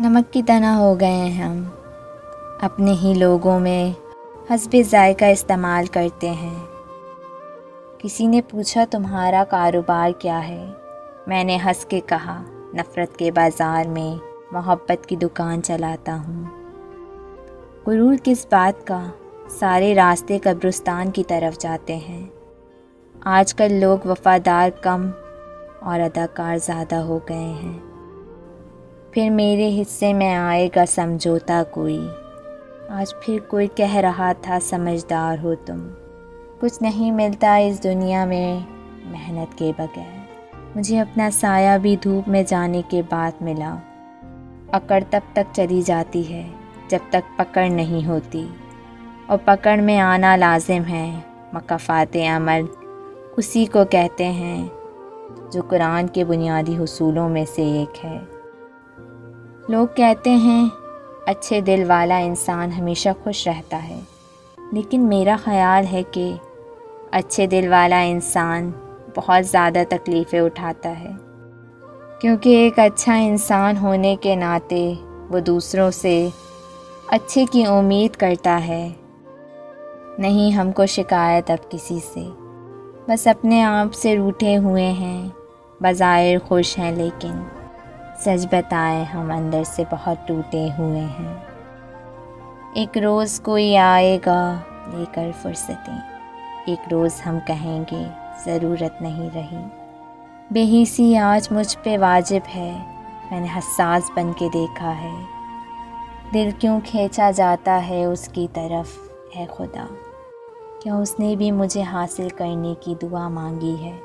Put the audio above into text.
نمک کی طرح ہو گئے ہیں ہم، اپنے ہی لوگوں میں حسب ذائقہ استعمال کرتے ہیں۔ کسی نے پوچھا تمہارا کاروبار کیا ہے؟ میں نے ہنس کے کہا نفرت کے بازار میں محبت کی دکان چلاتا ہوں۔ غرور کس بات کا، سارے راستے قبرستان کی طرف جاتے ہیں۔ آج کل لوگ وفادار کم اور اداکار زیادہ ہو گئے ہیں۔ پھر میرے حصے میں آئے گا سمجھوتا کوئی، آج پھر کوئی کہہ رہا تھا سمجھدار ہو تم۔ کچھ نہیں ملتا اس دنیا میں محنت کے بغیر، مجھے اپنا سایہ بھی دھوپ میں جانے کے بعد ملا۔ اکڑ تب تک چلی جاتی ہے جب تک پکڑ نہیں ہوتی، اور پکڑ میں آنا لازم ہے۔ مکافات عمل اسی کو کہتے ہیں جو قرآن کے بنیادی اصولوں میں سے ایک ہے۔ لوگ کہتے ہیں اچھے دل والا انسان ہمیشہ خوش رہتا ہے، لیکن میرا خیال ہے کہ اچھے دل والا انسان بہت زیادہ تکلیفیں اٹھاتا ہے، کیونکہ ایک اچھا انسان ہونے کے ناطے وہ دوسروں سے اچھے کی امید کرتا ہے۔ نہیں ہم کو شکایت اب کسی سے، بس اپنے آپ سے روٹھے ہوئے ہیں۔ بظاہر خوش ہیں لیکن سچ بتائیں ہم اندر سے بہت ٹوٹے ہوئے ہیں۔ ایک روز کوئی آئے گا لے کر فرصتیں، ایک روز ہم کہیں گے ضرورت نہیں رہی۔ بے حسی آج مجھ پہ واجب ہے، میں نے حساس بن کے دیکھا ہے۔ دل کیوں کھینچا جاتا ہے اس کی طرف، اے خدا، کیا اس نے بھی مجھے حاصل کرنے کی دعا مانگی ہے؟